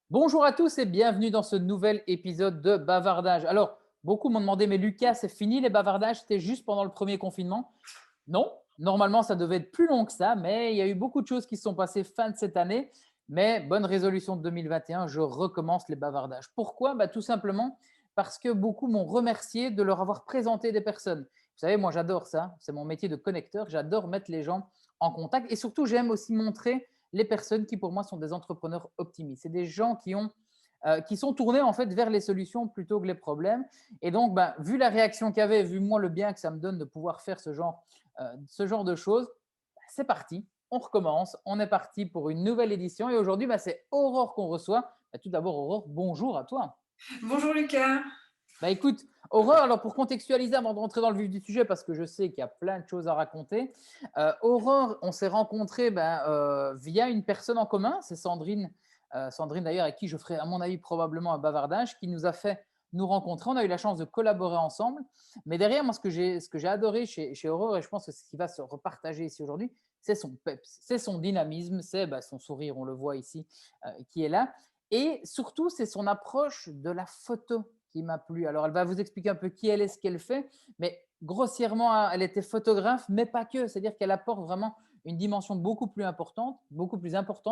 Bonjour à tous et bienvenue dans ce nouvel épisode de Bavardage. Alors, beaucoup m'ont demandé, mais Lucas, c'est fini les bavardages? C'était juste pendant le premier confinement? Non, normalement, ça devait être plus long que ça, mais il y a eu beaucoup de choses qui se sont passées fin de cette année. Mais bonne résolution de 2021, je recommence les bavardages. Pourquoi? Tout simplement parce que beaucoup m'ont remercié de leur avoir présenté des personnes. Vous savez, moi, j'adore ça. C'est mon métier de connecteur. J'adore mettre les gens en contact. Et surtout, j'aime aussi montrer les personnes qui, pour moi, sont des entrepreneurs optimistes. C'est des gens qui sont tournés en fait vers les solutions plutôt que les problèmes. Et donc, vu la réaction qu'il y avait, vu moi le bien que ça me donne de pouvoir faire ce genre de choses, c'est parti. On recommence. On est parti pour une nouvelle édition. Et aujourd'hui, c'est Aurore qu'on reçoit. Tout d'abord, Aurore, bonjour à toi. Bonjour Lucas. Écoute, Aurore, alors pour contextualiser avant de rentrer dans le vif du sujet, parce que je sais qu'il y a plein de choses à raconter, Aurore, on s'est rencontrés via une personne en commun, c'est Sandrine, Sandrine d'ailleurs, avec qui je ferai à mon avis probablement un bavardage, qui nous a fait nous rencontrer. On a eu la chance de collaborer ensemble. Mais derrière, moi, ce que j'ai adoré chez Aurore, et je pense que ce qui va se repartager ici aujourd'hui, c'est son peps, c'est son dynamisme, c'est son sourire, on le voit ici, qui est là. Et surtout, c'est son approche de la photo qui m'a plu. Alors, elle va vous expliquer un peu qui elle est, ce qu'elle fait, mais grossièrement, hein, elle était photographe, mais pas que. C'est-à-dire qu'elle apporte vraiment une dimension beaucoup plus importante,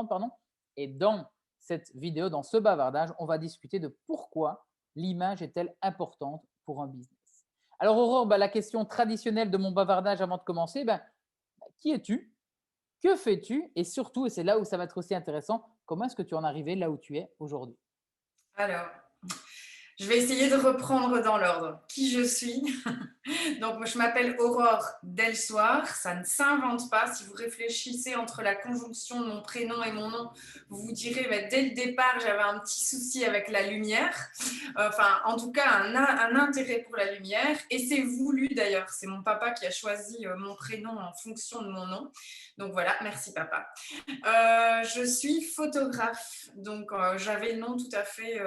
pardon. Et dans cette vidéo, dans ce bavardage, on va discuter de pourquoi l'image est-elle importante pour un business. Alors, Aurore, la question traditionnelle de mon bavardage avant de commencer, qui es-tu? Que fais-tu? Et surtout, et c'est là où ça va être aussi intéressant, comment est-ce que tu en es arrivé là où tu es aujourd'hui? Alors, je vais essayer de reprendre dans l'ordre qui je suis. Donc, je m'appelle Aurore Delsoir. Ça ne s'invente pas. Si vous réfléchissez entre la conjonction de mon prénom et mon nom, vous vous direz, dès le départ, j'avais un petit souci avec la lumière. Enfin, en tout cas, un intérêt pour la lumière. Et c'est voulu d'ailleurs. C'est mon papa qui a choisi mon prénom en fonction de mon nom. Donc voilà, merci papa. Je suis photographe, donc j'avais le nom tout à fait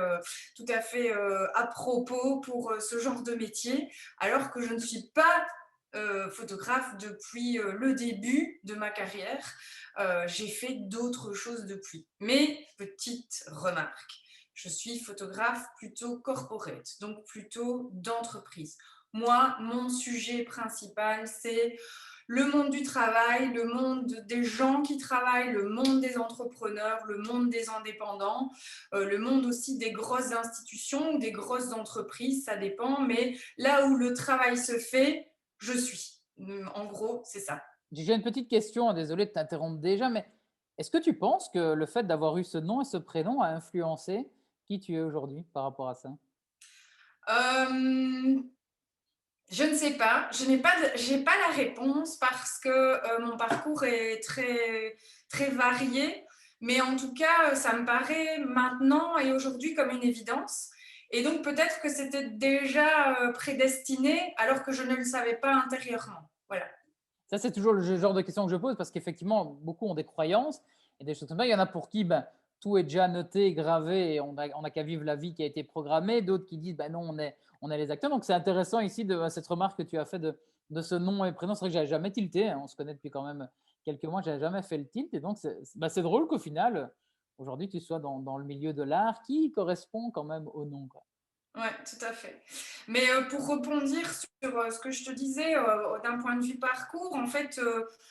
à propos pour ce genre de métier, alors que je ne suis pas photographe depuis le début de ma carrière. J'ai fait d'autres choses depuis. Mais petite remarque, je suis photographe plutôt corporate, donc plutôt d'entreprise. Moi, mon sujet principal, c'est le monde du travail, le monde des gens qui travaillent, le monde des entrepreneurs, le monde des indépendants, le monde aussi des grosses institutions ou des grosses entreprises, ça dépend, mais là où le travail se fait, je suis. En gros, c'est ça. J'ai une petite question, désolé de t'interrompre déjà, mais est-ce que tu penses que le fait d'avoir eu ce nom et ce prénom a influencé qui tu es aujourd'hui par rapport à ça? Euh, Je ne sais pas, j'ai pas la réponse parce que mon parcours est très varié, mais en tout cas, ça me paraît maintenant et aujourd'hui comme une évidence. Et donc peut-être que c'était déjà prédestiné alors que je ne le savais pas intérieurement. Voilà. Ça, c'est toujours le genre de question que je pose parce qu'effectivement, beaucoup ont des croyances et des choses comme ça. Il y en a pour qui tout est déjà noté, gravé et on a qu'à vivre la vie qui a été programmée. D'autres qui disent non, on est les acteurs. Donc, c'est intéressant ici de cette remarque que tu as fait de ce nom et prénom. C'est vrai que j'avais jamais tilté, hein. On se connaît depuis quand même quelques mois. J'avais jamais fait le tilt. Et donc, c'est drôle qu'au final, aujourd'hui, tu sois dans le milieu de l'art qui correspond quand même au nom, quoi. Ouais, tout à fait. Mais pour rebondir sur ce que je te disais, d'un point de vue parcours, en fait,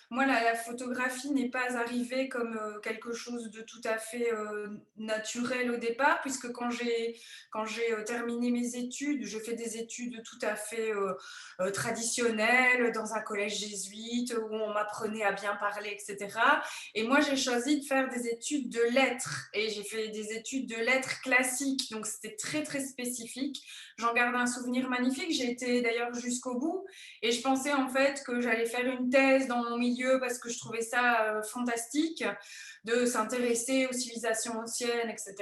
moi, la photographie n'est pas arrivée comme quelque chose de tout à fait naturel au départ, puisque quand j'ai terminé mes études, je fais des études tout à fait traditionnelles dans un collège jésuite où on m'apprenait à bien parler, etc. Et moi, j'ai choisi de faire des études de lettres et j'ai fait des études de lettres classiques, donc c'était très spécifique. J'en garde un souvenir magnifique. J'ai été d'ailleurs jusqu'au bout et je pensais en fait que j'allais faire une thèse dans mon milieu parce que je trouvais ça fantastique de s'intéresser aux civilisations anciennes, etc.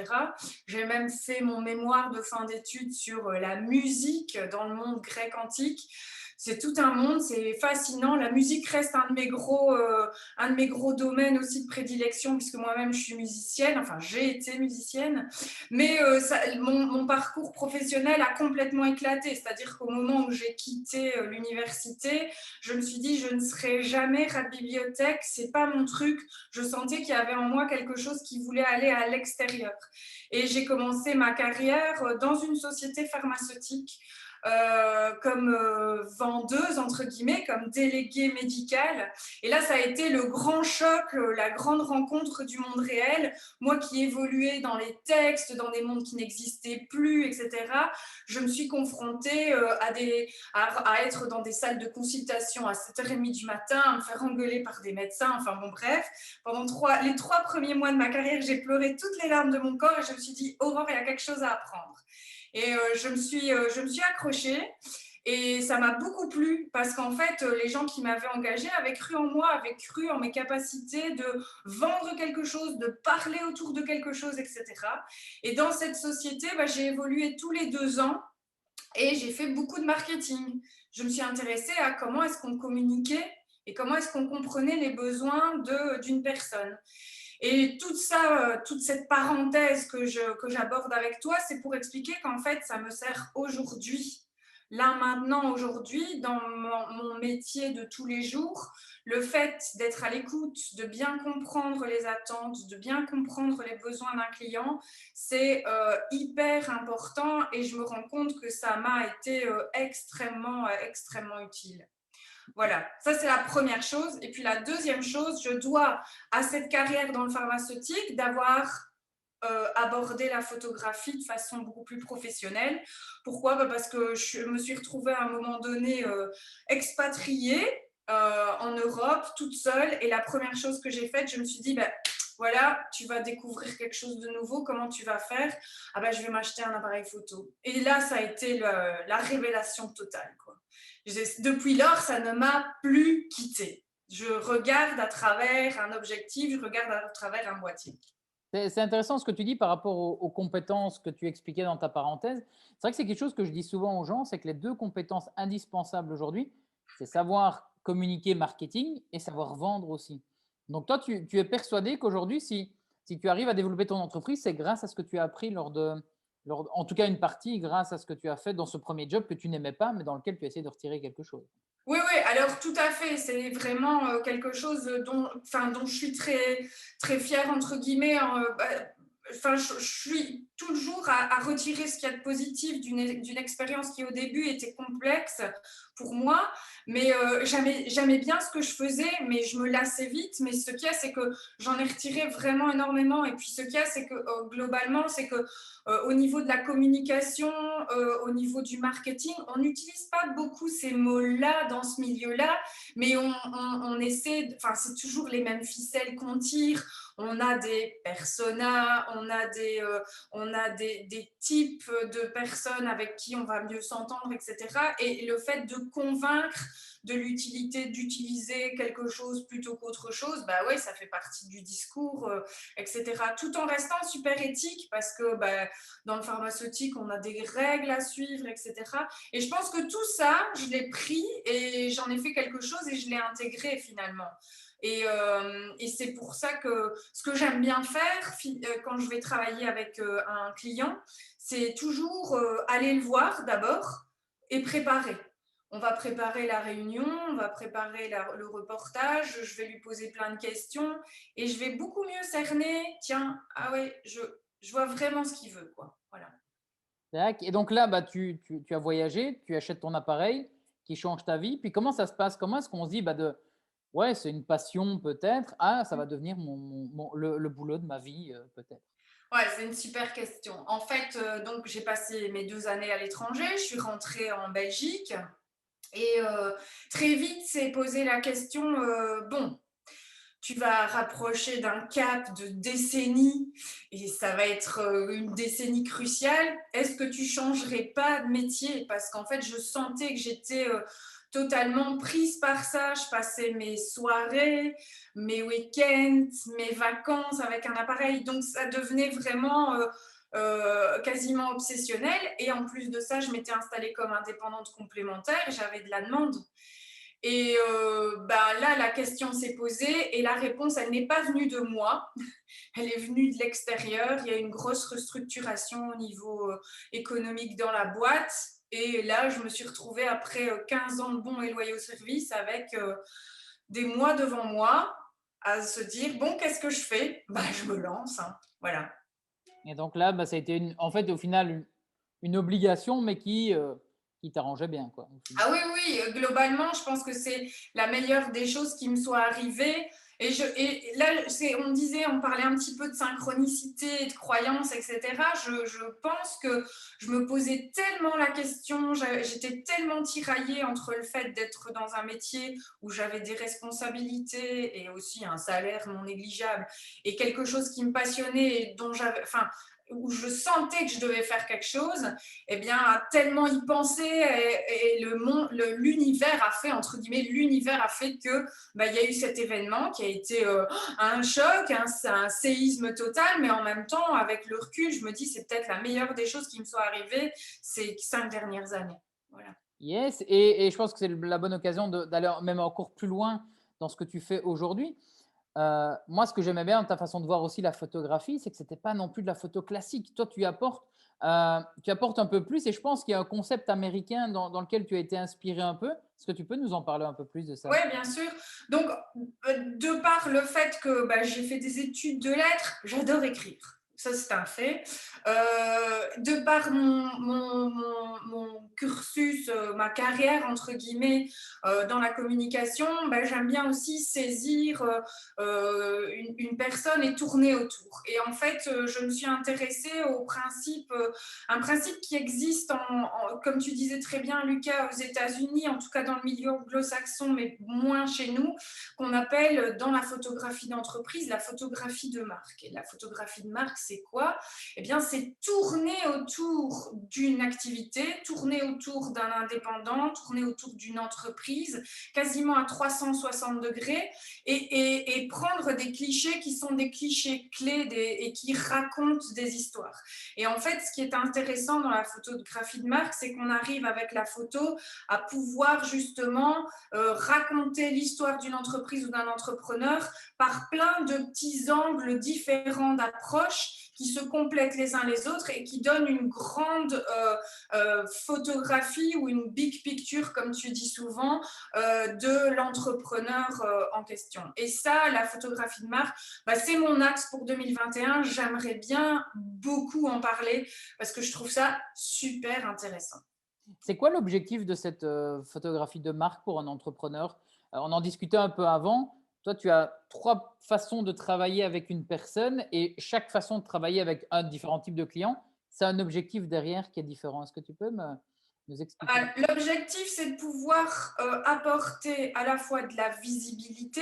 J'ai même fait mon mémoire de fin d'études sur la musique dans le monde grec antique. c'est tout un monde, c'est fascinant. La musique reste un de mes gros domaines aussi de prédilection, puisque moi-même je suis musicienne, enfin j'ai été musicienne, mais mon parcours professionnel a complètement éclaté, c'est-à-dire qu'au moment où j'ai quitté l'université, je me suis dit je ne serai jamais rat de bibliothèque, c'est pas mon truc. Je sentais qu'il y avait en moi quelque chose qui voulait aller à l'extérieur. Et j'ai commencé ma carrière dans une société pharmaceutique comme vendeuse, entre guillemets, comme déléguée médicale. Et là, ça a été le grand choc, la grande rencontre du monde réel. Moi qui évoluais dans les textes, dans des mondes qui n'existaient plus, etc., je me suis confrontée à être dans des salles de consultation à 7h30 du matin, à me faire engueuler par des médecins, enfin bon, bref. Pendant les 3 premiers mois de ma carrière, j'ai pleuré toutes les larmes de mon corps et je me suis dit, Aurore, il y a quelque chose à apprendre. Et je me suis accrochée et ça m'a beaucoup plu parce qu'en fait, les gens qui m'avaient engagée avaient cru en moi, avaient cru en mes capacités de vendre quelque chose, de parler autour de quelque chose, etc. Et dans cette société, j'ai évolué tous les 2 ans et j'ai fait beaucoup de marketing. Je me suis intéressée à comment est-ce qu'on communiquait et comment est-ce qu'on comprenait les besoins d'une personne. Et toute cette parenthèse que j'aborde avec toi, c'est pour expliquer qu'en fait, ça me sert aujourd'hui, là maintenant, aujourd'hui, dans mon métier de tous les jours, le fait d'être à l'écoute, de bien comprendre les attentes, de bien comprendre les besoins d'un client, c'est hyper important et je me rends compte que ça m'a été extrêmement, extrêmement utile. Voilà, ça c'est la première chose. Et puis la deuxième chose, je dois à cette carrière dans le pharmaceutique d'avoir abordé la photographie de façon beaucoup plus professionnelle. Pourquoi ? Parce que je me suis retrouvée à un moment donné expatriée en Europe, toute seule. Et la première chose que j'ai faite, je me suis dit, voilà, tu vas découvrir quelque chose de nouveau, comment tu vas faire ? Je vais m'acheter un appareil photo. Et là, ça a été la révélation totale, quoi. Depuis lors, ça ne m'a plus quittée. Je regarde à travers un objectif, je regarde à travers un boîtier. C'est intéressant ce que tu dis par rapport aux compétences que tu expliquais dans ta parenthèse. C'est vrai que c'est quelque chose que je dis souvent aux gens, c'est que les 2 compétences indispensables aujourd'hui, c'est savoir communiquer marketing et savoir vendre aussi. Donc toi, tu es persuadé qu'aujourd'hui, si tu arrives à développer ton entreprise, c'est grâce à ce que tu as appris en tout cas une partie, grâce à ce que tu as fait dans ce premier job que tu n'aimais pas, mais dans lequel tu as essayé de retirer quelque chose. Oui, oui, alors tout à fait, c'est vraiment quelque chose dont je suis très, très fière, entre guillemets. Je suis toujours à retirer ce qu'il y a de positif d'une expérience qui au début était complexe pour moi, mais j'aimais bien ce que je faisais, mais je me lassais vite. Mais ce qu'il y a, c'est que j'en ai retiré vraiment énormément. Et puis ce qu'il y a, c'est que globalement, c'est que au niveau de la communication, au niveau du marketing, on n'utilise pas beaucoup ces mots-là dans ce milieu-là, mais on essaie, c'est toujours les mêmes ficelles qu'on tire. On a des personas, on a des types de personnes avec qui on va mieux s'entendre, etc. Et le fait de convaincre de l'utilité d'utiliser quelque chose plutôt qu'autre chose, ouais, ça fait partie du discours, etc. Tout en restant super éthique parce que dans le pharmaceutique, on a des règles à suivre, etc. Et je pense que tout ça, je l'ai pris et j'en ai fait quelque chose et je l'ai intégré finalement. Et c'est pour ça que ce que j'aime bien faire quand je vais travailler avec un client, c'est toujours aller le voir d'abord et préparer. On va préparer la réunion, on va préparer le reportage, je vais lui poser plein de questions et je vais beaucoup mieux cerner, tiens, ah ouais, je vois vraiment ce qu'il veut, quoi. Voilà. Et donc là, tu as voyagé, tu achètes ton appareil qui change ta vie. Puis comment ça se passe? Comment est-ce qu'on se dit ouais, c'est une passion peut-être, ça va devenir le boulot de ma vie peut-être. Ouais, c'est une super question. En fait, donc j'ai passé mes 2 années à l'étranger, je suis rentrée en Belgique et très vite s'est posé la question, bon, tu vas rapprocher d'un cap de décennie et ça va être une décennie cruciale. Est-ce que tu changerais pas de métier? Parce qu'en fait, je sentais que j'étais totalement prise par ça. Je passais mes soirées, mes week-ends, mes vacances avec un appareil. Donc, ça devenait vraiment quasiment obsessionnelle. Et en plus de ça, je m'étais installée comme indépendante complémentaire. J'avais de la demande. Et là, la question s'est posée et la réponse, elle n'est pas venue de moi. Elle est venue de l'extérieur. Il y a une grosse restructuration au niveau économique dans la boîte. Et là, je me suis retrouvée après 15 ans de bons et loyaux services avec des mois devant moi à se dire, bon, qu'est-ce que je fais? Je me lance. Hein. Voilà. Et donc là, ça a été en fait au final une obligation, mais qui t'arrangeait bien, quoi. Ah oui, oui, globalement, je pense que c'est la meilleure des choses qui me soit arrivée. Et là, on parlait un petit peu de synchronicité, de croyance, etc. Je pense que je me posais tellement la question, j'étais tellement tiraillée entre le fait d'être dans un métier où j'avais des responsabilités et aussi un salaire non négligeable et quelque chose qui me passionnait et où je sentais que je devais faire quelque chose, eh bien, tellement y penser et l'univers a fait, entre guillemets, l'univers a fait que il y a eu cet événement qui a été un choc, un séisme total, mais en même temps, avec le recul, je me dis c'est peut-être la meilleure des choses qui me soit arrivée ces 5 dernières années. Voilà. Yes, et je pense que c'est la bonne occasion d'aller même encore plus loin dans ce que tu fais aujourd'hui. Moi, ce que j'aimais bien dans ta façon de voir aussi la photographie, c'est que ce n'était pas non plus de la photo classique. Toi, tu apportes un peu plus et je pense qu'il y a un concept américain dans lequel tu as été inspiré un peu. Est-ce que tu peux nous en parler un peu plus de ça? Oui, bien sûr. Donc, de par le fait que j'ai fait des études de lettres, j'adore écrire. Ça, c'est un fait. De par mon cursus, ma carrière, entre guillemets, dans la communication, j'aime bien aussi saisir une personne et tourner autour. Et en fait, je me suis intéressée au principe, un principe qui existe, comme tu disais très bien, Lucas, aux États-Unis, en tout cas dans le milieu anglo-saxon, mais moins chez nous, qu'on appelle dans la photographie d'entreprise la photographie de marque. Et la photographie de marque, c'est quoi? Eh bien, c'est tourner autour d'une activité, tourner autour d'un indépendant, tourner autour d'une entreprise, quasiment à 360 degrés, et prendre des clichés qui sont des clichés clés et qui racontent des histoires. Et en fait, ce qui est intéressant dans la photographie de marque, c'est qu'on arrive avec la photo à pouvoir justement raconter l'histoire d'une entreprise ou d'un entrepreneur par plein de petits angles différents d'approche qui se complètent les uns les autres et qui donnent une grande photographie ou une big picture, comme tu dis souvent, de l'entrepreneur en question. Et ça, la photographie de marque, c'est mon axe pour 2021. J'aimerais bien beaucoup en parler parce que je trouve ça super intéressant. C'est quoi l'objectif de cette photographie de marque pour un entrepreneur? On en discutait un peu avant. Toi, tu as 3 façons de travailler avec une personne et chaque façon de travailler avec un différent type de client, c'est un objectif derrière qui est différent. Est-ce que tu peux nous expliquer? L'objectif, c'est de pouvoir apporter à la fois de la visibilité,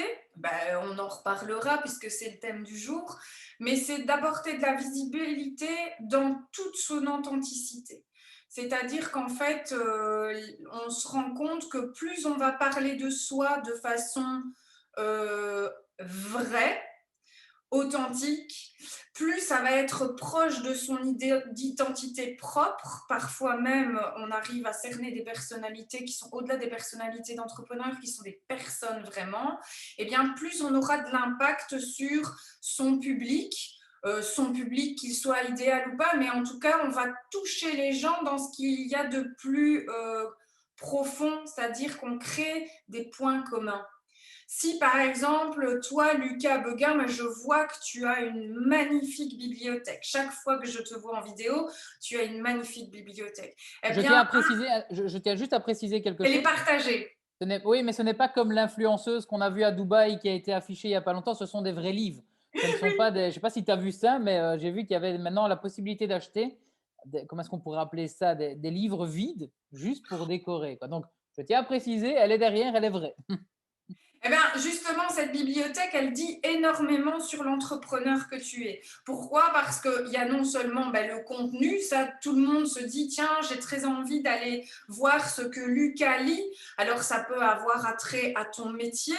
on en reparlera puisque c'est le thème du jour, mais c'est d'apporter de la visibilité dans toute son authenticité. C'est-à-dire qu'en fait, on se rend compte que plus on va parler de soi de façon vraie, authentique, plus ça va être proche de son idée d'identité propre. Parfois même, on arrive à cerner des personnalités qui sont au-delà des personnalités d'entrepreneurs, qui sont des personnes vraiment. Et bien, plus on aura de l'impact sur son public qu'il soit idéal ou pas, mais en tout cas, on va toucher les gens dans ce qu'il y a de plus profond, c'est-à-dire qu'on crée des points communs. Si par exemple, toi, Lucas Beguin, je vois que tu as une magnifique bibliothèque. Chaque fois que je te vois en vidéo, tu as une magnifique bibliothèque. Je tiens juste à préciser quelque chose. Elle est partagée. Oui, mais ce n'est pas comme l'influenceuse qu'on a vue à Dubaï qui a été affichée il n'y a pas longtemps. Ce sont des vrais livres. Ce ne sont pas des. Je ne sais pas si tu as vu ça, mais j'ai vu qu'il y avait maintenant la possibilité d'acheter, comment est-ce qu'on pourrait appeler ça, des livres vides juste pour décorer, quoi. Donc, je tiens à préciser, elle est derrière, elle est vraie. Eh bien, justement, cette bibliothèque, elle dit énormément sur l'entrepreneur que tu es. Pourquoi? Parce qu'il y a non seulement le contenu, ça, tout le monde se dit, tiens, j'ai très envie d'aller voir ce que Lucas lit. Alors, ça peut avoir attrait à ton métier.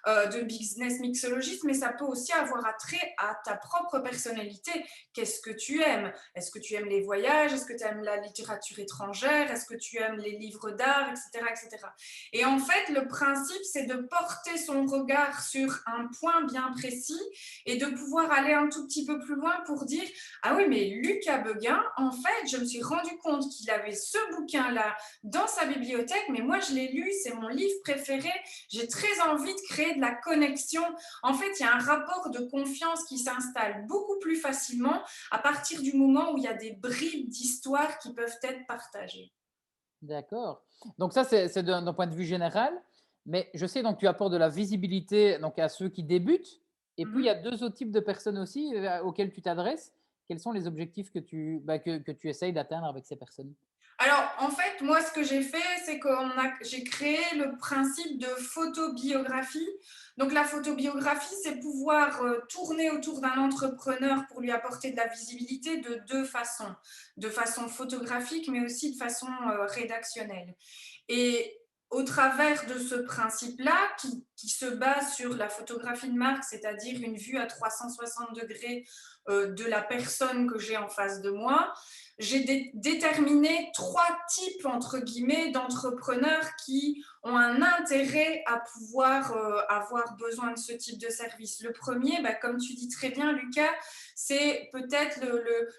de business mixologiste, mais ça peut aussi avoir attrait à ta propre personnalité. Qu'est-ce que tu aimes? Est-ce que tu aimes les voyages? Est-ce que tu aimes la littérature étrangère? Est-ce que tu aimes les livres d'art, etc., etc. Et en fait, le principe, c'est de porter son regard sur un point bien précis et de pouvoir aller un tout petit peu plus loin pour dire « Ah oui, mais Lucas Beguin, en fait, je me suis rendu compte qu'il avait ce bouquin-là dans sa bibliothèque, mais moi, je l'ai lu, c'est mon livre préféré, j'ai très envie de créer de la connexion. » En fait, il y a un rapport de confiance qui s'installe beaucoup plus facilement à partir du moment où il y a des bribes d'histoire qui peuvent être partagées. D'accord. Donc ça, c'est d'un point de vue général, mais je sais donc tu apportes de la visibilité donc à ceux qui débutent et puis il y a Mhm. 2 autres types de personnes aussi, auxquelles tu t'adresses. Quels sont les objectifs que tu essayes d'atteindre avec ces personnes? Alors, en fait, moi, ce que j'ai fait, c'est que j'ai créé le principe de photobiographie. Donc, la photobiographie, c'est pouvoir tourner autour d'un entrepreneur pour lui apporter de la visibilité de deux façons. De façon photographique, mais aussi de façon rédactionnelle. Et au travers de ce principe-là, qui se base sur la photographie de marque, c'est-à-dire une vue à 360 degrés de la personne que j'ai en face de moi, j'ai déterminé trois types, entre guillemets, d'entrepreneurs qui ont un intérêt à pouvoir avoir besoin de ce type de service. Le premier, bah, comme tu dis très bien, Lucas, c'est peut-être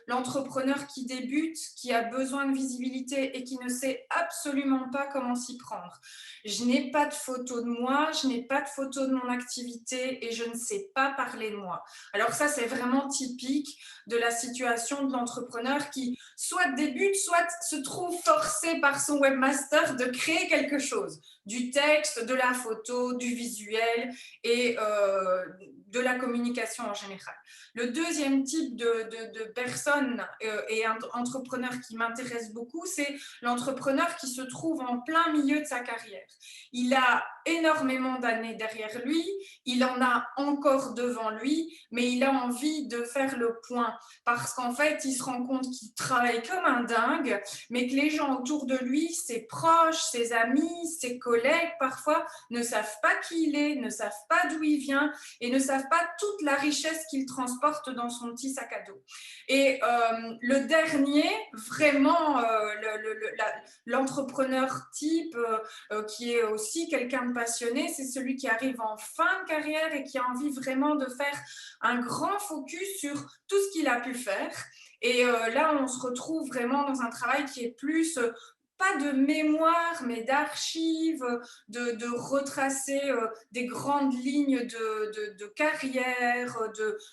l'entrepreneur qui débute, qui a besoin de visibilité et qui ne sait absolument pas comment s'y prendre. Je n'ai pas de photo de moi, je n'ai pas de photo de mon activité et je ne sais pas parler de moi. Alors ça, c'est vraiment typique de la situation de l'entrepreneur qui soit débute, soit se trouve forcé par son webmaster de créer quelque chose, du texte, de la photo, du visuel et de la communication en général. Le deuxième type de personnes et entrepreneurs qui m'intéresse beaucoup, c'est l'entrepreneur qui se trouve en plein milieu de sa carrière. Il a énormément d'années derrière lui, il en a encore devant lui, mais il a envie de faire le point parce qu'en fait, il se rend compte qu'il travaille comme un dingue, mais que les gens autour de lui, ses proches, ses amis, ses collègues, parfois, ne savent pas qui il est, ne savent pas d'où il vient et ne savent pas toute la richesse qu'il transporte dans son petit sac à dos. Et le dernier, vraiment, l'entrepreneur type qui est aussi quelqu'un de passionné, c'est celui qui arrive en fin de carrière et qui a envie vraiment de faire un grand focus sur tout ce qu'il a pu faire. Et là, on se retrouve vraiment dans un travail qui est plus pas de mémoire, mais d'archives, de retracer des grandes lignes de carrière,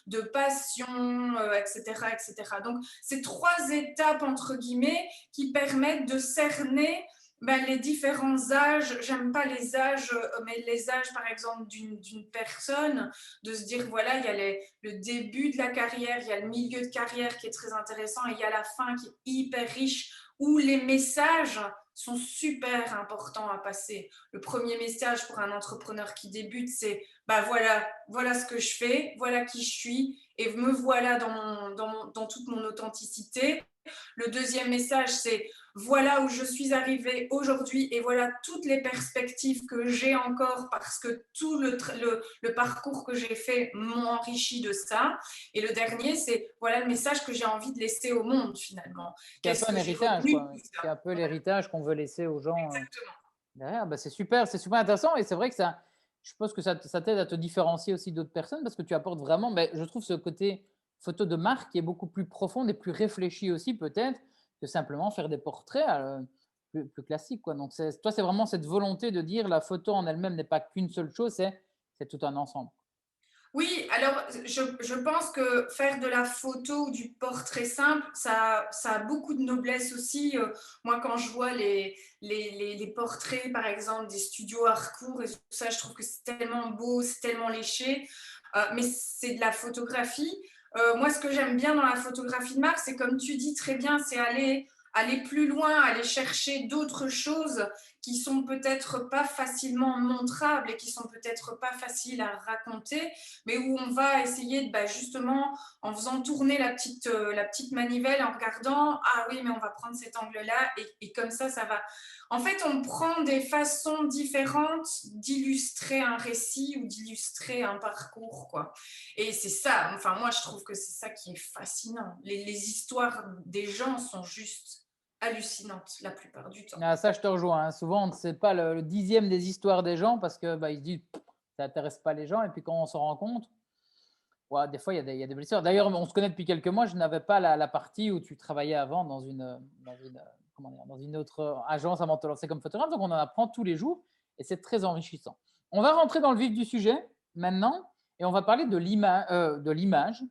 de passion, etc., etc. Donc, c'est trois étapes, entre guillemets, qui permettent de cerner ben, les différents âges. J'aime pas les âges, mais les âges, par exemple, d'une personne, de se dire, voilà, il y a le début de la carrière, il y a le milieu de carrière qui est très intéressant et il y a la fin qui est hyper riche, où les messages sont super importants à passer. Le premier message pour un entrepreneur qui débute, c'est bah voilà ce que je fais, voilà qui je suis, et me voilà dans toute mon authenticité. Le deuxième message, c'est voilà où je suis arrivée aujourd'hui et voilà toutes les perspectives que j'ai encore parce que tout le parcours que j'ai fait m'a enrichi de ça. Et le dernier, c'est voilà le message que j'ai envie de laisser au monde finalement. C'est un peu Qu'est-ce un que j'ai héritage, retenu de quoi. tout C'est ça? un peu Voilà, l'héritage qu'on veut laisser aux gens, exactement. derrière. Bah, c'est super intéressant et c'est vrai que ça je pense que ça t'aide à te différencier aussi d'autres personnes parce que tu apportes vraiment, beh, je trouve ce côté photo de marque qui est beaucoup plus profond et plus réfléchi aussi peut-être que simplement faire des portraits, plus classiques, quoi. Donc toi, c'est vraiment cette volonté de dire la photo en elle-même n'est pas qu'une seule chose, c'est tout un ensemble. Oui, alors je pense que faire de la photo ou du portrait simple, ça a beaucoup de noblesse aussi. Moi, quand je vois les portraits, par exemple, des studios Harcourt et tout ça, je trouve que c'est tellement beau, c'est tellement léché. Mais c'est de la photographie. Moi, ce que j'aime bien dans la photographie de marque, c'est comme tu dis très bien, c'est aller plus loin, aller chercher d'autres choses qui sont peut-être pas facilement montrables et qui sont peut-être pas faciles à raconter, mais où on va essayer de, justement, en faisant tourner la petite manivelle, en regardant, ah oui, mais on va prendre cet angle-là, et comme ça va. En fait, on prend des façons différentes d'illustrer un récit ou d'illustrer un parcours, quoi. Et c'est ça, enfin, moi, je trouve que c'est ça qui est fascinant. Les histoires des gens sont juste hallucinantes la plupart du temps. Ah, ça, je te rejoins, hein. Souvent, on ne sait pas le dixième des histoires des gens parce que ils se disent ça n'intéresse pas les gens. Et puis quand on s'en rend compte, ouais, des fois, il y a des belles histoires. D'ailleurs, on se connaît depuis quelques mois. Je n'avais pas la partie où tu travaillais avant comment dire, dans une autre agence avant de te lancer comme photographe. Donc, on en apprend tous les jours et c'est très enrichissant. On va rentrer dans le vif du sujet maintenant et on va parler de l'image.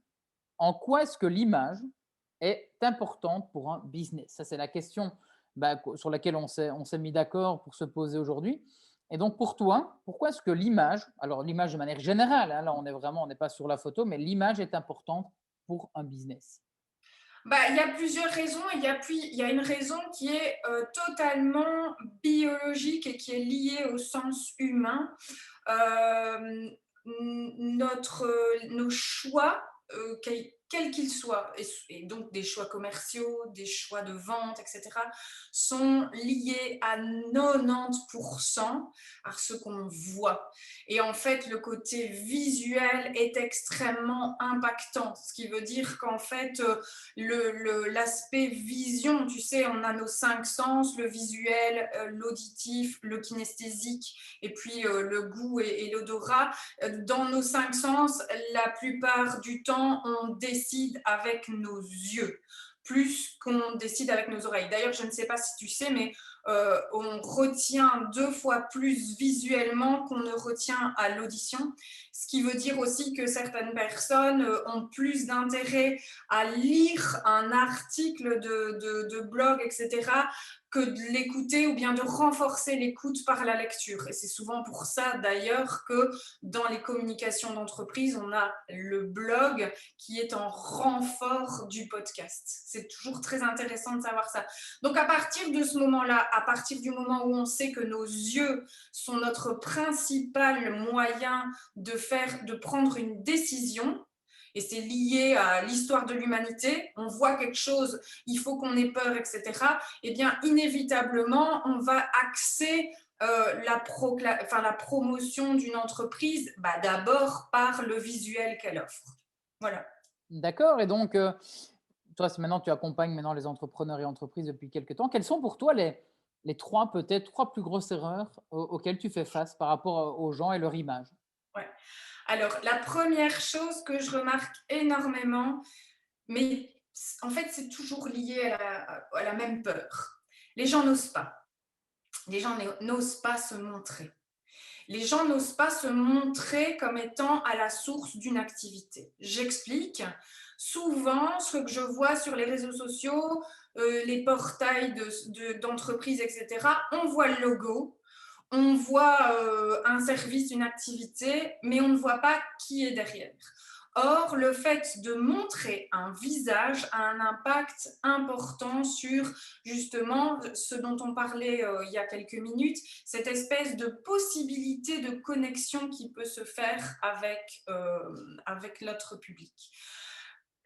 En quoi est-ce que l'image est importante pour un business? Ça, c'est la question sur laquelle on s'est mis d'accord pour se poser aujourd'hui. Et donc, pour toi, pourquoi est-ce que l'image, alors l'image de manière générale, hein, là, on n'est pas sur la photo, mais l'image est importante pour un business? Il y a plusieurs raisons. Il y a une raison qui est totalement biologique et qui est liée au sens humain. Euh, nos choix, quels qu'ils soient, et donc des choix commerciaux, des choix de vente, etc., sont liés à 90% à ce qu'on voit. Et en fait, le côté visuel est extrêmement impactant, ce qui veut dire qu'en fait, l'aspect vision, tu sais, on a nos 5 sens, le visuel, l'auditif, le kinesthésique, et puis le goût et l'odorat. Dans nos 5 sens, la plupart du temps, on décide avec nos yeux plus qu'on décide avec nos oreilles. D'ailleurs, je ne sais pas si tu sais, mais on retient 2 fois plus visuellement qu'on ne retient à l'audition, ce qui veut dire aussi que certaines personnes ont plus d'intérêt à lire un article de blog, etc., que de l'écouter ou bien de renforcer l'écoute par la lecture. Et c'est souvent pour ça d'ailleurs que dans les communications d'entreprise, on a le blog qui est en renfort du podcast. C'est toujours très intéressant de savoir ça. Donc à partir de ce moment-là, à partir du moment où on sait que nos yeux sont notre principal moyen de prendre une décision, et c'est lié à l'histoire de l'humanité, on voit quelque chose, il faut qu'on ait peur, etc., eh bien, inévitablement, on va axer la promotion d'une entreprise d'abord par le visuel qu'elle offre. Voilà. D'accord. Et donc, toi, maintenant, tu accompagnes maintenant les entrepreneurs et entreprises depuis quelques temps. Quelles sont pour toi les trois, peut-être, trois plus grosses erreurs auxquelles tu fais face par rapport aux gens et leur image? Ouais. Alors, la première chose que je remarque énormément, mais en fait, c'est toujours lié à la même peur. Les gens n'osent pas. Les gens n'osent pas se montrer. Les gens n'osent pas se montrer comme étant à la source d'une activité. J'explique. Souvent, ce que je vois sur les réseaux sociaux, les portails d'entreprises, etc., on voit le logo, on voit un service, une activité, mais on ne voit pas qui est derrière. Or, le fait de montrer un visage a un impact important sur justement ce dont on parlait il y a quelques minutes, cette espèce de possibilité de connexion qui peut se faire avec l'autre public.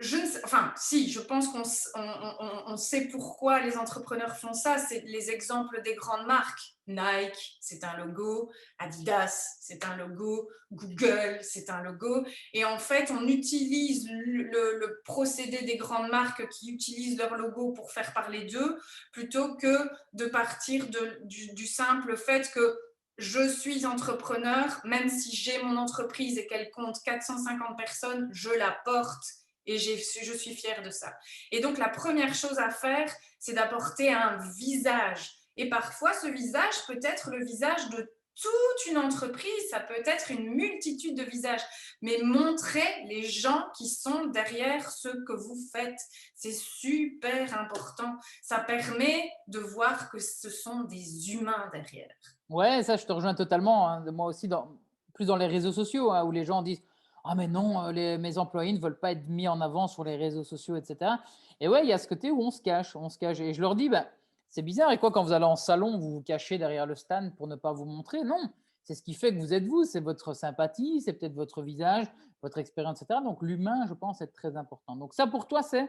Je pense qu'on sait pourquoi les entrepreneurs font ça. C'est les exemples des grandes marques. Nike, c'est un logo. Adidas, c'est un logo. Google, c'est un logo. Et en fait, on utilise le procédé des grandes marques qui utilisent leur logo pour faire parler d'eux, plutôt que de partir du simple fait que je suis entrepreneur, même si j'ai mon entreprise et qu'elle compte 450 personnes, je la porte et je suis fière de ça. Et donc, la première chose à faire, c'est d'apporter un visage. Et parfois, ce visage peut être le visage de toute une entreprise, ça peut être une multitude de visages, mais montrer les gens qui sont derrière ce que vous faites, c'est super important. Ça permet de voir que ce sont des humains derrière. Ouais, ça, je te rejoins totalement, hein. Moi aussi, plus dans les réseaux sociaux, hein, où les gens disent ah, mais non, mes employés ne veulent pas être mis en avant sur les réseaux sociaux, etc. Et ouais, il y a ce côté où on se cache, on se cache. Et je leur dis, C'est bizarre. Et quoi, quand vous allez en salon, vous vous cachez derrière le stand pour ne pas vous montrer? Non, c'est ce qui fait que vous êtes vous, c'est votre sympathie, c'est peut-être votre visage, votre expérience, etc. Donc l'humain, je pense, est très important. Donc ça, pour toi, c'est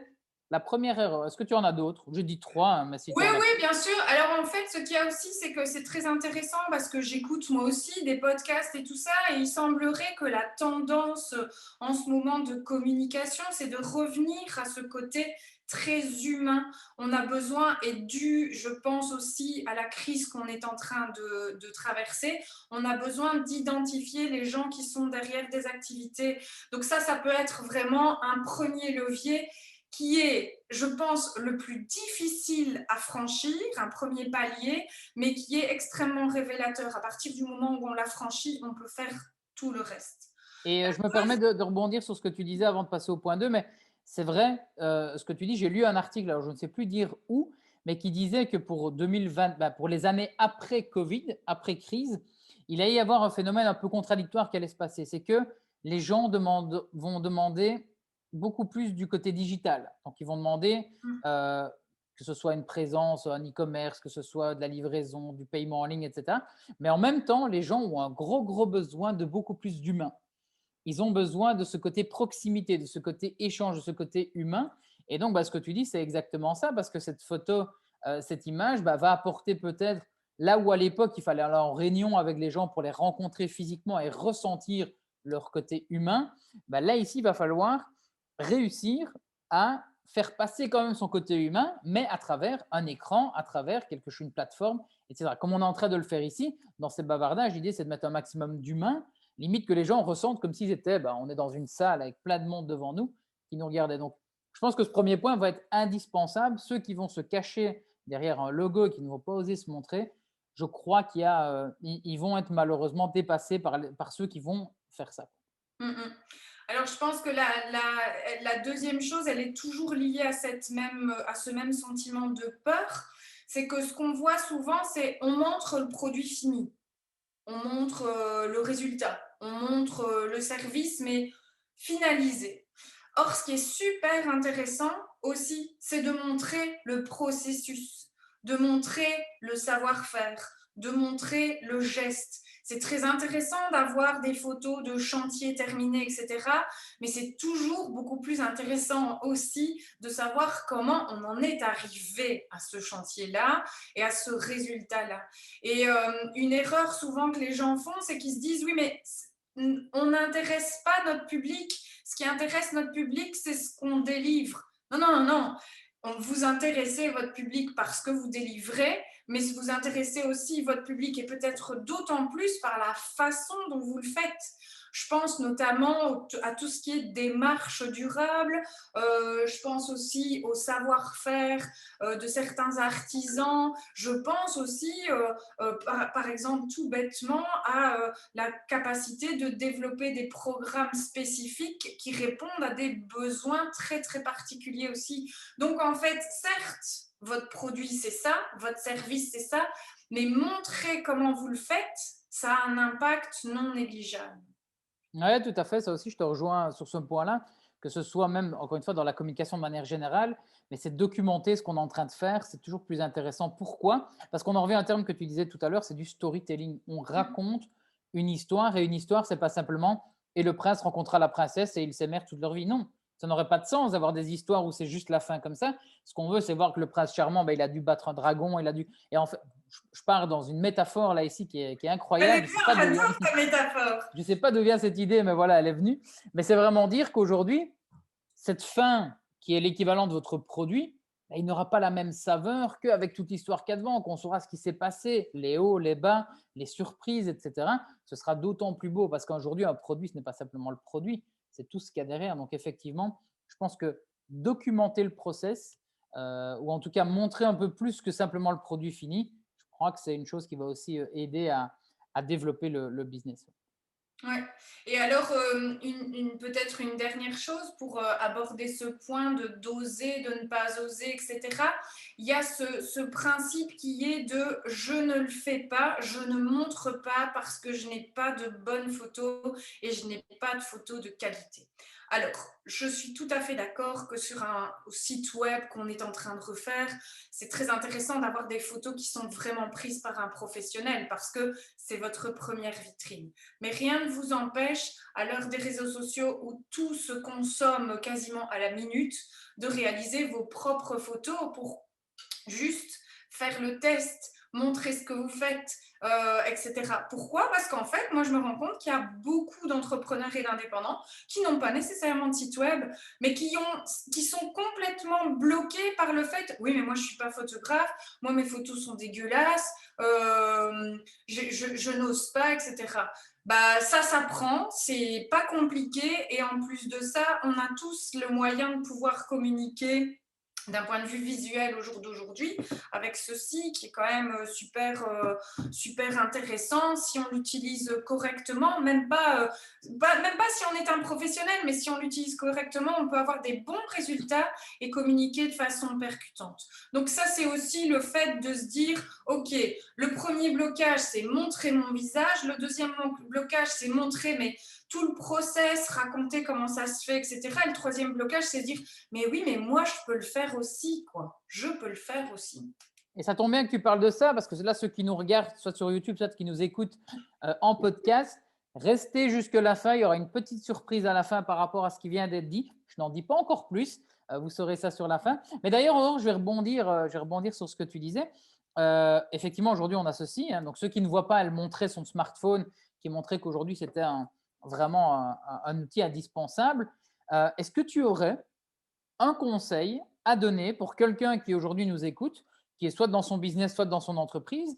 la première erreur. Est-ce que tu en as d'autres? J'ai dit trois, hein, mais si tu Oui, en as oui, plus. bien sûr. Alors en fait, ce qu'il y a aussi, c'est que c'est très intéressant parce que j'écoute moi aussi des podcasts et tout ça, et il semblerait que la tendance en ce moment de communication, c'est de revenir à ce côté très humain. On a besoin, et dû, je pense aussi à la crise qu'on est en train de traverser, on a besoin d'identifier les gens qui sont derrière des activités. Donc ça peut être vraiment un premier levier qui est, je pense, le plus difficile à franchir, un premier palier, mais qui est extrêmement révélateur. À partir du moment où on l'a franchi, on peut faire tout le reste. Et je me permets de rebondir sur ce que tu disais avant de passer au point 2, mais c'est vrai, ce que tu dis, j'ai lu un article, alors je ne sais plus dire où, mais qui disait que pour 2020, pour les années après Covid, après crise, il allait y avoir un phénomène un peu contradictoire qui allait se passer. C'est que les gens vont demander beaucoup plus du côté digital. Donc, ils vont demander que ce soit une présence, un e-commerce, que ce soit de la livraison, du paiement en ligne, etc. Mais en même temps, les gens ont un gros besoin de beaucoup plus d'humains. Ils ont besoin de ce côté proximité, de ce côté échange, de ce côté humain. Et donc, ce que tu dis, c'est exactement ça, parce que cette photo, cette image va apporter peut-être là où à l'époque, il fallait aller en réunion avec les gens pour les rencontrer physiquement et ressentir leur côté humain. Là, ici, il va falloir réussir à faire passer quand même son côté humain, mais à travers un écran, à travers quelque chose, une plateforme, etc. Comme on est en train de le faire ici, dans ces bavardages, l'idée, c'est de mettre un maximum d'humain, limite que les gens ressentent comme s'ils étaient, on est dans une salle avec plein de monde devant nous qui nous regardaient. Donc, je pense que ce premier point va être indispensable. Ceux qui vont se cacher derrière un logo et qui ne vont pas oser se montrer, je crois ils vont être malheureusement dépassés par ceux qui vont faire ça. Alors, je pense que la deuxième chose, elle est toujours liée à ce même sentiment de peur. C'est que ce qu'on voit souvent, c'est on montre le produit fini, on montre le résultat, on montre le service, mais finalisé. Or, ce qui est super intéressant aussi, c'est de montrer le processus, de montrer le savoir-faire, de montrer le geste. C'est très intéressant d'avoir des photos de chantiers terminés, etc. Mais c'est toujours beaucoup plus intéressant aussi de savoir comment on en est arrivé à ce chantier-là et à ce résultat-là. Et une erreur souvent que les gens font, c'est qu'ils se disent, oui, mais on n'intéresse pas notre public. Ce qui intéresse notre public, c'est ce qu'on délivre. Non, non, non. Vous intéressez votre public parce que vous délivrez, mais vous intéressez aussi votre public et peut-être d'autant plus par la façon dont vous le faites. Je pense notamment à tout ce qui est démarche durable. Je pense aussi au savoir-faire de certains artisans. Je pense aussi, par exemple, tout bêtement, à la capacité de développer des programmes spécifiques qui répondent à des besoins très, très particuliers aussi. Donc, en fait, certes, votre produit, c'est ça, votre service, c'est ça, mais montrer comment vous le faites, ça a un impact non négligeable. Oui, tout à fait. Ça aussi, je te rejoins sur ce point-là, que ce soit même, encore une fois, dans la communication de manière générale, mais c'est documenter ce qu'on est en train de faire, c'est toujours plus intéressant. Pourquoi? Parce qu'on en revient à un terme que tu disais tout à l'heure, c'est du storytelling. On raconte une histoire, et une histoire, c'est pas simplement et le prince rencontra la princesse et ils s'aimèrent toute leur vie. Non, ça n'aurait pas de sens d'avoir des histoires où c'est juste la fin comme ça. Ce qu'on veut, c'est voir que le prince charmant, il a dû battre un dragon, il a dû. Et en fait, je pars dans une métaphore là ici qui est incroyable. Je sais pas d'où J'adore ta métaphore. je ne sais pas d'où vient cette idée, mais voilà, elle est venue. Mais c'est vraiment dire qu'aujourd'hui, cette fin qui est l'équivalent de votre produit, il n'aura pas la même saveur qu'avec toute l'histoire qu'il y a devant, qu'on saura ce qui s'est passé, les hauts, les bas, les surprises, etc. Ce sera d'autant plus beau parce qu'aujourd'hui, un produit, ce n'est pas simplement le produit, c'est tout ce qu'il y a derrière. Donc effectivement, je pense que documenter le process, ou en tout cas montrer un peu plus que simplement le produit fini, je crois que c'est une chose qui va aussi aider à développer le business. Ouais. Et alors, peut-être une dernière chose pour aborder ce point de d'oser, de ne pas oser, etc. Il y a ce principe qui est de je ne le fais pas, je ne montre pas parce que je n'ai pas de bonnes photos et je n'ai pas de photos de qualité. Alors, je suis tout à fait d'accord que sur un site web qu'on est en train de refaire, c'est très intéressant d'avoir des photos qui sont vraiment prises par un professionnel parce que c'est votre première vitrine. Mais rien ne vous empêche, à l'heure des réseaux sociaux où tout se consomme quasiment à la minute, de réaliser vos propres photos pour juste faire le test, montrer ce que vous faites, etc. Pourquoi? Parce qu'en fait, moi, je me rends compte qu'il y a beaucoup d'entrepreneurs et d'indépendants qui n'ont pas nécessairement de site web, mais qui sont complètement bloqués par le fait, oui, mais moi, je ne suis pas photographe, moi, mes photos sont dégueulasses, je n'ose pas, etc. Bah, ça s'apprend, c'est pas compliqué, et en plus de ça, on a tous le moyen de pouvoir communiquer d'un point de vue visuel au jour d'aujourd'hui, avec ceci qui est quand même super intéressant si on l'utilise correctement, même pas si on est un professionnel, mais si on l'utilise correctement, on peut avoir des bons résultats et communiquer de façon percutante. Donc ça, c'est aussi le fait de se dire, ok, le premier blocage, c'est montrer mon visage, le deuxième blocage, c'est montrer tout le process, raconter comment ça se fait, etc. Et le troisième blocage, c'est dire, mais oui, mais moi, je peux le faire aussi, quoi. Je peux le faire aussi. Et ça tombe bien que tu parles de ça, parce que là, ceux qui nous regardent, soit sur YouTube, soit qui nous écoutent en podcast, restez jusque la fin. Il y aura une petite surprise à la fin par rapport à ce qui vient d'être dit. Je n'en dis pas encore plus. Vous saurez ça sur la fin. Mais d'ailleurs, Aurore, je vais rebondir sur ce que tu disais. Effectivement, aujourd'hui, on a ceci. Donc, ceux qui ne voient pas, elle montrait son smartphone, qui montrait qu'aujourd'hui, c'était vraiment un outil indispensable. Est-ce que tu aurais un conseil à donner pour quelqu'un qui aujourd'hui nous écoute, qui est soit dans son business, soit dans son entreprise,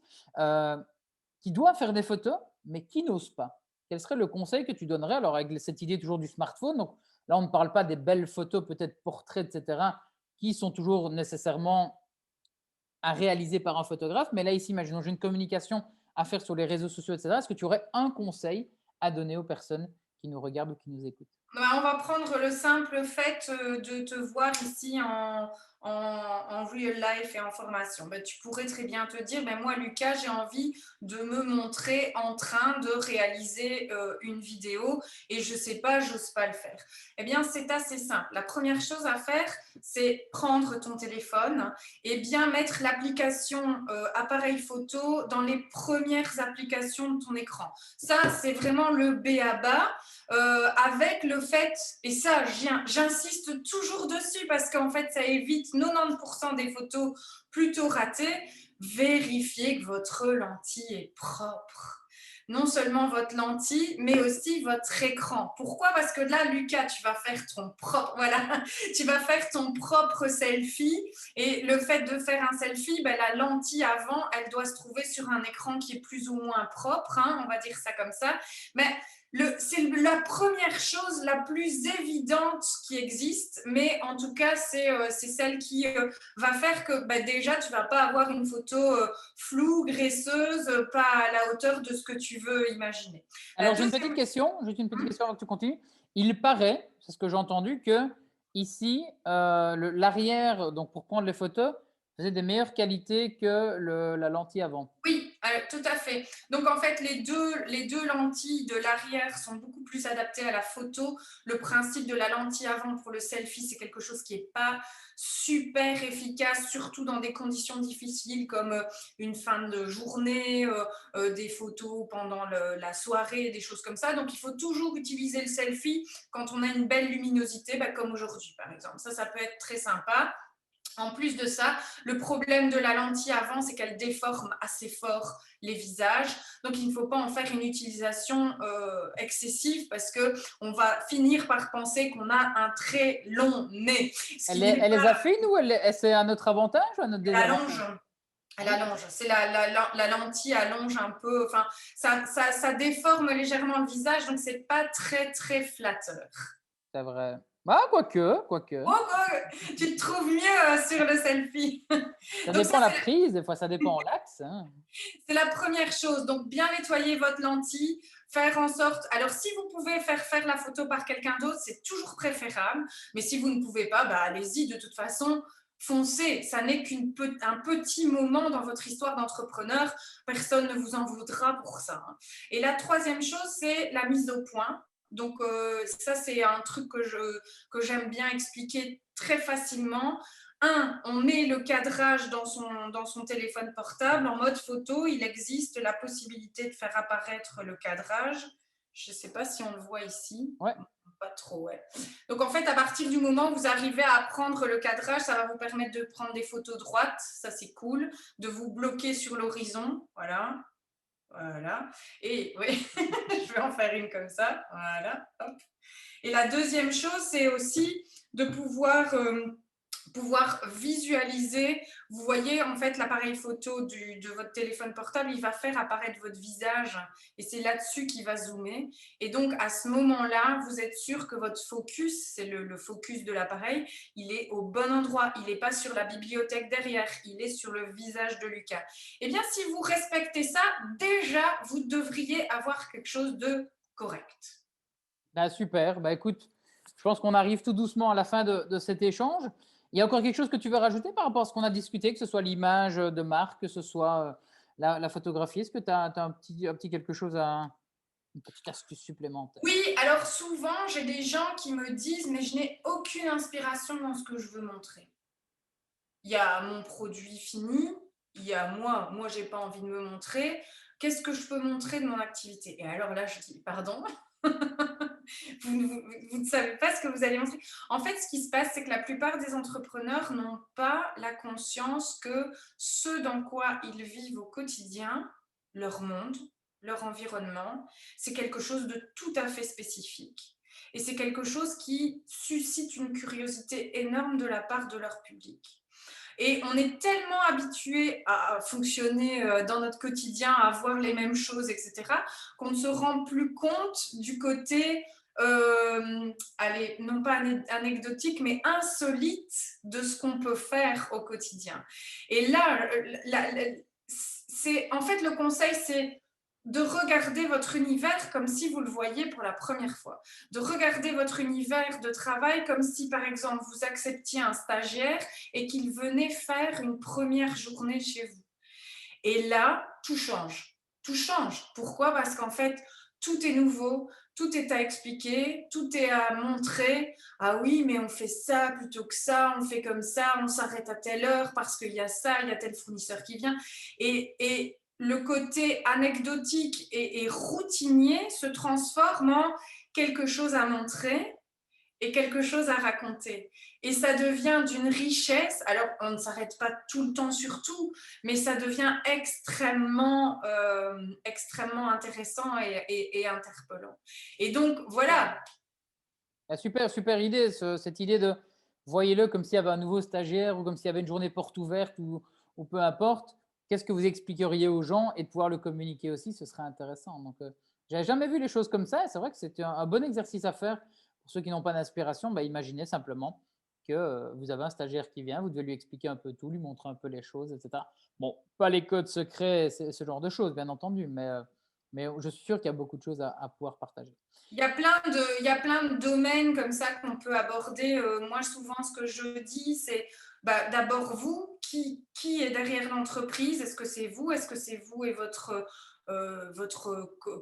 qui doit faire des photos, mais qui n'ose pas? Quel serait le conseil que tu donnerais? Alors, avec cette idée toujours du smartphone, donc là, on ne parle pas des belles photos, peut-être portraits, etc., qui sont toujours nécessairement à réaliser par un photographe, mais là, ici, imaginons, j'ai une communication à faire sur les réseaux sociaux, etc. Est-ce que tu aurais un conseil à donner aux personnes qui nous regardent ou qui nous écoutent? On va prendre le simple fait de te voir ici en real life et en formation. Tu pourrais très bien te dire, moi Lucas, j'ai envie de me montrer en train de réaliser une vidéo et je sais pas, j'ose pas le faire. Eh bien, c'est assez simple. La première chose à faire, c'est prendre ton téléphone et bien mettre l'application appareil photo dans les premières applications de ton écran. Ça, c'est vraiment le B à bas. Avec le fait, et ça j'insiste toujours dessus parce qu'en fait ça évite 90% des photos plutôt ratées, vérifiez que votre lentille est propre. Non seulement votre lentille, mais aussi votre écran. Pourquoi? Parce que là, Lucas, tu vas faire tu vas faire ton propre selfie. Et le fait de faire un selfie, la lentille avant, elle doit se trouver sur un écran qui est plus ou moins propre, on va dire ça comme ça. Mais c'est la première chose la plus évidente qui existe, mais en tout cas, c'est celle qui va faire que déjà, tu ne vas pas avoir une photo floue, graisseuse, pas à la hauteur de ce que tu veux imaginer. Alors, j'ai une petite question avant que tu continues. Il paraît, c'est ce que j'ai entendu, que ici, l'arrière, donc pour prendre les photos, faisait des meilleures qualités que la lentille avant. Oui, tout à fait. Donc en fait, les deux lentilles de l'arrière sont beaucoup plus adaptées à la photo. Le principe de la lentille avant pour le selfie, c'est quelque chose qui n'est pas super efficace, surtout dans des conditions difficiles comme une fin de journée, des photos pendant la soirée, des choses comme ça. Donc il faut toujours utiliser le selfie quand on a une belle luminosité, comme aujourd'hui par exemple. Ça peut être très sympa. En plus de ça, le problème de la lentille avant, c'est qu'elle déforme assez fort les visages. Donc, il ne faut pas en faire une utilisation excessive parce qu'on va finir par penser qu'on a un très long nez. Elle les affine ou c'est à notre avantage ou à notre désavantage? Elle allonge. C'est la lentille allonge un peu. Enfin, ça déforme légèrement le visage, donc c'est pas très, très flatteur. C'est vrai. Ah, quoique. Tu te trouves mieux sur le selfie. Ça Donc dépend la prise, des fois ça dépend l'axe. C'est la première chose. Donc, bien nettoyer votre lentille, faire en sorte… Alors, si vous pouvez faire la photo par quelqu'un d'autre, c'est toujours préférable. Mais si vous ne pouvez pas, allez-y. De toute façon, foncez. Ça n'est qu'un petit moment dans votre histoire d'entrepreneur. Personne ne vous en voudra pour ça. Et la troisième chose, c'est la mise au point. Donc, ça, c'est un truc que j'aime bien expliquer très facilement. On met le cadrage dans son téléphone portable. En mode photo, il existe la possibilité de faire apparaître le cadrage. Je ne sais pas si on le voit ici. Ouais. Pas trop, ouais. Donc, en fait, à partir du moment où vous arrivez à prendre le cadrage, ça va vous permettre de prendre des photos droites. Ça, c'est cool. De vous bloquer sur l'horizon. Voilà. Voilà. Et oui, je vais en faire une comme ça. Voilà. Hop. Et la deuxième chose, c'est aussi de pouvoir visualiser. Vous voyez, en fait, l'appareil photo de votre téléphone portable, il va faire apparaître votre visage et c'est là-dessus qu'il va zoomer. Et donc, à ce moment-là, vous êtes sûr que votre focus, c'est le focus de l'appareil, il est au bon endroit. Il n'est pas sur la bibliothèque derrière, il est sur le visage de Lucas. Eh bien, si vous respectez ça, déjà, vous devriez avoir quelque chose de correct. Bah, super. Bah, écoute, je pense qu'on arrive tout doucement à la fin de cet échange. Il y a encore quelque chose que tu veux rajouter par rapport à ce qu'on a discuté, que ce soit l'image de marque, que ce soit la photographie. Est-ce que tu as, un petit quelque chose une petite astuce supplémentaire? Oui, alors souvent, j'ai des gens qui me disent, mais je n'ai aucune inspiration dans ce que je veux montrer. Il y a mon produit fini, il y a moi, j'ai pas envie de me montrer. Qu'est-ce que je peux montrer de mon activité? Et alors là, je dis, pardon, vous ne savez pas ce que vous allez montrer. En fait, ce qui se passe, c'est que la plupart des entrepreneurs n'ont pas la conscience que ce dans quoi ils vivent au quotidien, leur monde, leur environnement, c'est quelque chose de tout à fait spécifique. Et c'est quelque chose qui suscite une curiosité énorme de la part de leur public. Et on est tellement habitué à fonctionner dans notre quotidien, à voir les mêmes choses, etc., qu'on ne se rend plus compte du côté, allez, non pas anecdotique, mais insolite de ce qu'on peut faire au quotidien. Et là, en fait, le conseil, c'est de regarder votre univers comme si vous le voyiez pour la première fois. De regarder votre univers de travail comme si, par exemple, vous acceptiez un stagiaire et qu'il venait faire une première journée chez vous. Et là, tout change. Tout change. Pourquoi? Parce qu'en fait, tout est nouveau, tout est à expliquer, tout est à montrer. Ah oui, mais on fait ça plutôt que ça, on fait comme ça, on s'arrête à telle heure parce qu'il y a ça, il y a tel fournisseur qui vient. Et le côté anecdotique et routinier se transforme en quelque chose à montrer et quelque chose à raconter. Et ça devient d'une richesse. Alors, on ne s'arrête pas tout le temps sur tout, mais ça devient extrêmement intéressant et interpellant. Et donc, voilà. Ah, super, super idée, cette idée de voyez-le comme s'il y avait un nouveau stagiaire ou comme s'il y avait une journée porte ouverte ou peu importe. Qu'est-ce que vous expliqueriez aux gens et de pouvoir le communiquer aussi, ce serait intéressant. Donc, j'avais jamais vu les choses comme ça. C'est vrai que c'est un bon exercice à faire pour ceux qui n'ont pas d'inspiration. Bah, imaginez simplement que vous avez un stagiaire qui vient, vous devez lui expliquer un peu tout, lui montrer un peu les choses, etc. Bon, pas les codes secrets, ce genre de choses, bien entendu, mais je suis sûr qu'il y a beaucoup de choses à pouvoir partager. Il y a plein de domaines comme ça qu'on peut aborder. Moi, souvent, ce que je dis, c'est d'abord vous, qui est derrière l'entreprise? Est-ce que c'est vous? Est-ce que c'est vous et votre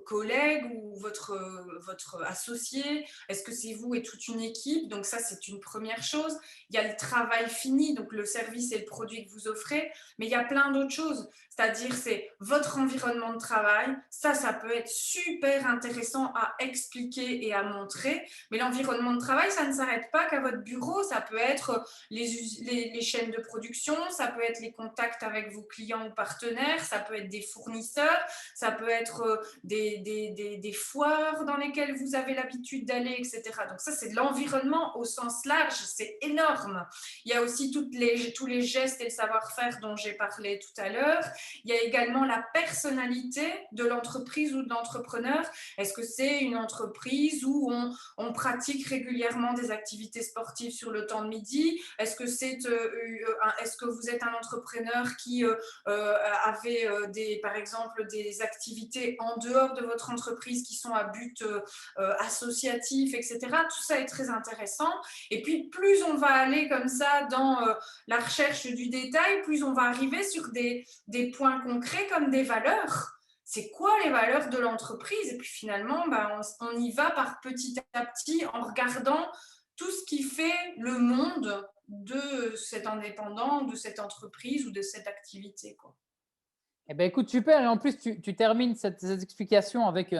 collègue ou votre associé? Est-ce que c'est vous et toute une équipe? Donc ça, c'est une première chose. Il y a le travail fini, donc le service et le produit que vous offrez, mais il y a plein d'autres choses. C'est-à-dire, c'est votre environnement de travail. Ça peut être super intéressant à expliquer et à montrer. Mais l'environnement de travail, ça ne s'arrête pas qu'à votre bureau. Ça peut être les chaînes de production, ça peut être les contacts avec vos clients ou partenaires, ça peut être des fournisseurs, ça peut être des foires dans lesquelles vous avez l'habitude d'aller, etc. Donc ça, c'est de l'environnement au sens large. C'est énorme. Il y a aussi tous les gestes et le savoir-faire dont j'ai parlé tout à l'heure. Il y a également la personnalité de l'entreprise ou de l'entrepreneur. Est-ce que c'est une entreprise où on pratique régulièrement des activités sportives sur le temps de midi? Est-ce que vous êtes un entrepreneur qui avait par exemple des activités en dehors de votre entreprise qui sont à but associatif, etc. Tout ça est très intéressant. Et puis, plus on va aller comme ça dans la recherche du détail, plus on va arriver sur des points concrets comme des valeurs. c'est quoi les valeurs de l'entreprise? Et puis finalement, ben, on y va par petit à petit en regardant tout ce qui fait le monde de cet indépendant, de cette entreprise ou de cette activité, quoi. Eh ben, écoute, super. Et en plus, tu termines cette explication avec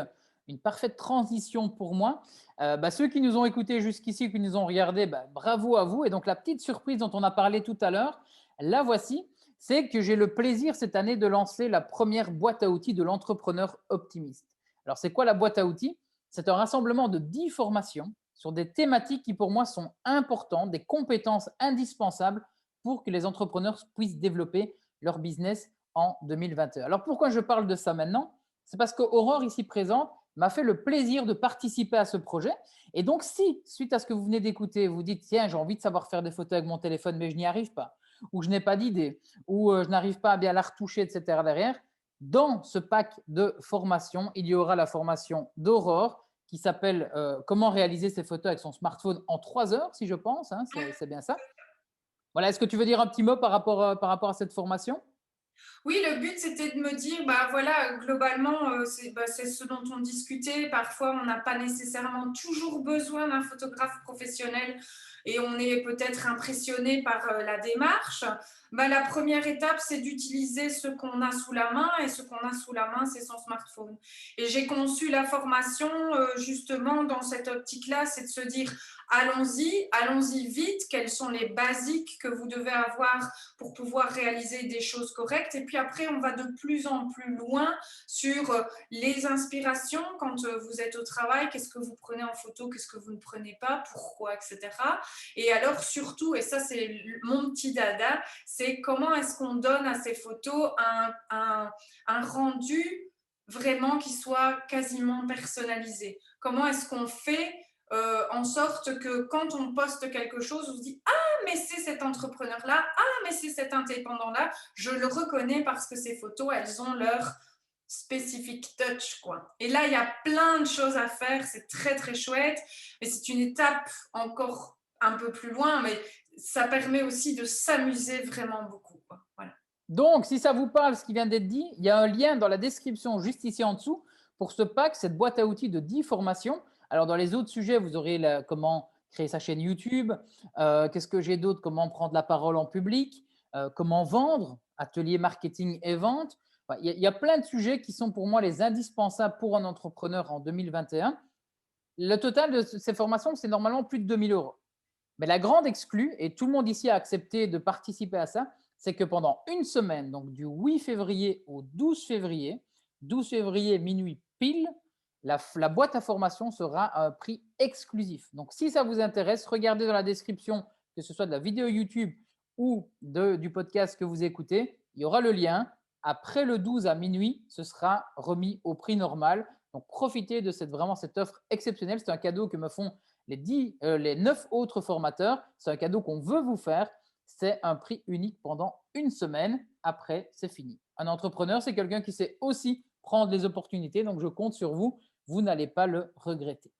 une parfaite transition pour moi. Bah, ceux qui nous ont écoutés jusqu'ici, qui nous ont regardés, bah, bravo à vous. Et donc, la petite surprise dont on a parlé tout à l'heure, la voici. C'est que j'ai le plaisir cette année de lancer la première boîte à outils de l'entrepreneur optimiste. Alors, c'est quoi la boîte à outils? C'est un rassemblement de 10 formations sur des thématiques qui, pour moi, sont importantes, des compétences indispensables pour que les entrepreneurs puissent développer leur business en 2021. Alors pourquoi je parle de ça maintenant? C'est parce qu'Aurore, ici présente, m'a fait le plaisir de participer à ce projet. Et donc, si, suite à ce que vous venez d'écouter, vous dites, tiens, j'ai envie de savoir faire des photos avec mon téléphone, mais je n'y arrive pas, ou je n'ai pas d'idée, ou je n'arrive pas à bien la retoucher, etc. derrière, dans ce pack de formation, il y aura la formation d'Aurore qui s'appelle Comment réaliser ses photos avec son smartphone en 3 heures, si je pense, hein, c'est bien ça. Voilà, est-ce que tu veux dire un petit mot par rapport à cette formation? Oui, le but, c'était de me dire, bah voilà, globalement, c'est ce dont on discutait. Parfois, on n'a pas nécessairement toujours besoin d'un photographe professionnel et on est peut-être impressionné par la démarche. Bah, la première étape, c'est d'utiliser ce qu'on a sous la main et ce qu'on a sous la main, c'est son smartphone. Et j'ai conçu la formation justement dans cette optique-là, c'est de se dire, allons-y vite, quels sont les basiques que vous devez avoir pour pouvoir réaliser des choses correctes. Et puis après, on va de plus en plus loin sur les inspirations quand vous êtes au travail, qu'est-ce que vous prenez en photo, qu'est-ce que vous ne prenez pas, pourquoi, etc. Et alors surtout, et ça c'est mon petit dada, c'est comment est-ce qu'on donne à ces photos un rendu vraiment qui soit quasiment personnalisé. Comment est-ce qu'on fait en sorte que quand on poste quelque chose, on se dit ah mais c'est cet entrepreneur-là, ah mais c'est cet indépendant-là, je le reconnais parce que ces photos, elles ont leur specific touch, quoi. Et là, il y a plein de choses à faire, c'est très très chouette, mais c'est une étape encore un peu plus loin, mais ça permet aussi de s'amuser vraiment beaucoup, quoi. Voilà. Donc, si ça vous parle, ce qui vient d'être dit, il y a un lien dans la description juste ici en dessous pour ce pack, cette boîte à outils de 10 formations. Alors, dans les autres sujets, vous aurez comment créer sa chaîne YouTube, qu'est-ce que j'ai d'autre, comment prendre la parole en public, comment vendre, atelier marketing et vente. Enfin, il y a plein de sujets qui sont pour moi les indispensables pour un entrepreneur en 2021. Le total de ces formations, c'est normalement plus de 2 000 euros. Mais la grande exclue, et tout le monde ici a accepté de participer à ça, c'est que pendant une semaine, donc du 8 février au 12 février minuit pile, la boîte à formation sera à un prix exclusif. Donc si ça vous intéresse, regardez dans la description, que ce soit de la vidéo YouTube ou du podcast que vous écoutez, il y aura le lien. Après le 12 à minuit, ce sera remis au prix normal. Donc profitez de vraiment cette offre exceptionnelle. C'est un cadeau que me font les 9 autres formateurs. C'est un cadeau qu'on veut vous faire. C'est un prix unique pendant une semaine. Après, c'est fini. Un entrepreneur, c'est quelqu'un qui sait aussi prendre les opportunités. Donc, je compte sur vous. Vous n'allez pas le regretter.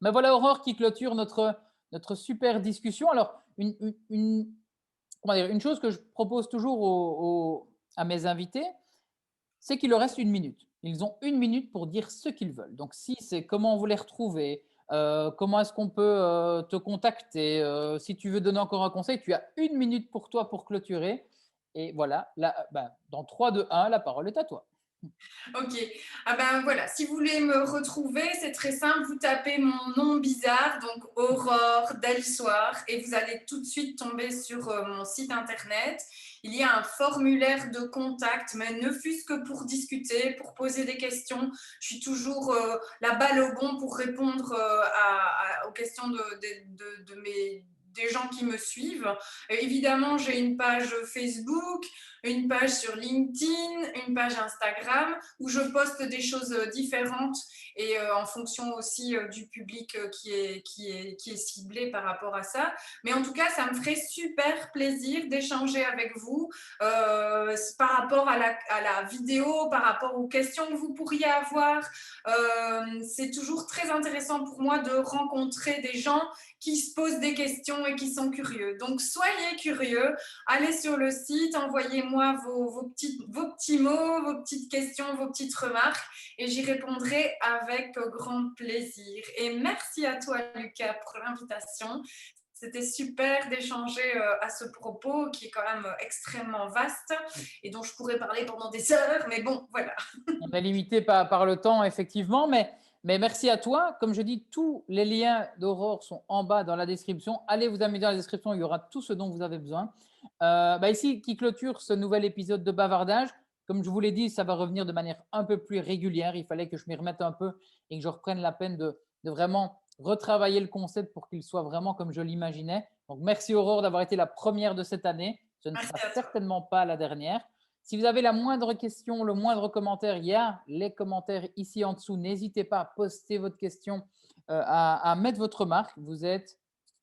Mais voilà, Aurore, qui clôture notre super discussion. Alors, une chose que je propose toujours à mes invités, c'est qu'il leur reste une minute. Ils ont une minute pour dire ce qu'ils veulent. Donc, si c'est comment vous les retrouver, comment est-ce qu'on peut te contacter, si tu veux donner encore un conseil, tu as une minute pour toi pour clôturer. Et voilà, là, dans 3, 2, 1, la parole est à toi. Ok, ah ben voilà, si vous voulez me retrouver, c'est très simple, vous tapez mon nom bizarre, donc Aurore Delsoir, et vous allez tout de suite tomber sur mon site internet. Il y a un formulaire de contact, mais ne fût-ce que pour discuter, pour poser des questions. Je suis toujours la balle au bon pour répondre aux questions des gens qui me suivent. Évidemment, j'ai une page Facebook, une page sur LinkedIn, une page Instagram où je poste des choses différentes et en fonction aussi du public qui est ciblé par rapport à ça. Mais en tout cas, ça me ferait super plaisir d'échanger avec vous par rapport à la vidéo, par rapport aux questions que vous pourriez avoir. C'est toujours très intéressant pour moi de rencontrer des gens qui se posent des questions questions et qui sont curieux. Donc, soyez curieux, allez sur le site, envoyez-moi vos petits mots, vos petites questions, vos petites remarques et j'y répondrai avec grand plaisir. Et merci à toi, Lucas, pour l'invitation. C'était super d'échanger à ce propos qui est quand même extrêmement vaste et dont je pourrais parler pendant des heures, mais bon, voilà. On est limité par le temps, effectivement, mais merci à toi. Comme je dis, tous les liens d'Aurore sont en bas dans la description. Allez vous amuser dans la description, il y aura tout ce dont vous avez besoin. Ici, qui clôture ce nouvel épisode de bavardage. Comme je vous l'ai dit, ça va revenir de manière un peu plus régulière. Il fallait que je m'y remette un peu et que je reprenne la peine de vraiment retravailler le concept pour qu'il soit vraiment comme je l'imaginais. Donc, merci Aurore d'avoir été la première de cette année. Ce ne Merci sera à toi. certainement pas la dernière. Si vous avez la moindre question, le moindre commentaire, il y a les commentaires ici en dessous. N'hésitez pas à poster votre question, à mettre votre remarque. Vous êtes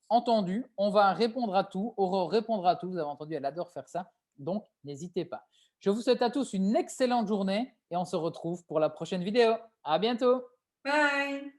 entendu. On va répondre à tout. Aurore répondra à tout. Vous avez entendu, elle adore faire ça. Donc, n'hésitez pas. Je vous souhaite à tous une excellente journée et on se retrouve pour la prochaine vidéo. À bientôt. Bye.